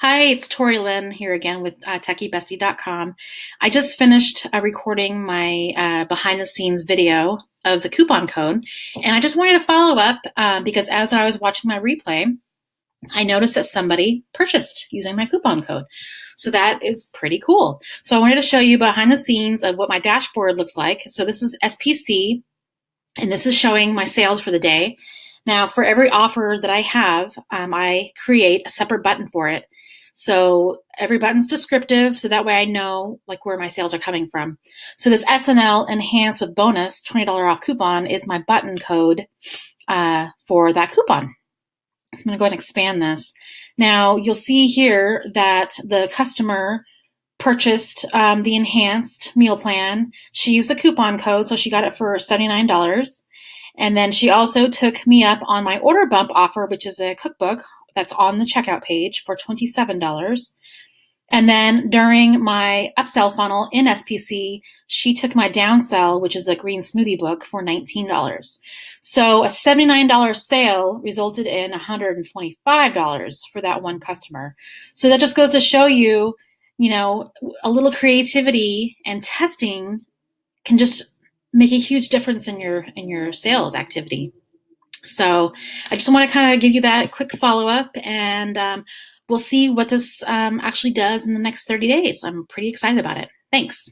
Hi, it's Tori Lynn here again with TechieBestie.com. I just finished recording my behind the scenes video of the coupon code, and I just wanted to follow up because as I was watching my replay, I noticed that somebody purchased using my coupon code. So that is pretty cool. So I wanted to show you behind the scenes of what my dashboard looks like. So this is SPC, and this is showing my sales for the day. Now, for every offer that I have, I create a separate button for it. So every button's descriptive, so that way I know like where my sales are coming from. So this SNL Enhance with bonus $20 off coupon is my button code for that coupon. So I'm going to go ahead and expand this. Now you'll see here that the customer purchased the enhanced meal plan. She used the coupon code, so she got it for $79. And then she also took me up on my order bump offer, which is a cookbook that's on the checkout page for $27. And then during my upsell funnel in SPC, she took my downsell, which is a green smoothie book, for $19. So a $79 sale resulted in $125 for that one customer. So that just goes to show you, a little creativity and testing can just make a huge difference in your sales activity. So I just want to kind of give you that quick follow-up, and we'll see what this actually does in the next 30 days. I'm pretty excited about it. Thanks.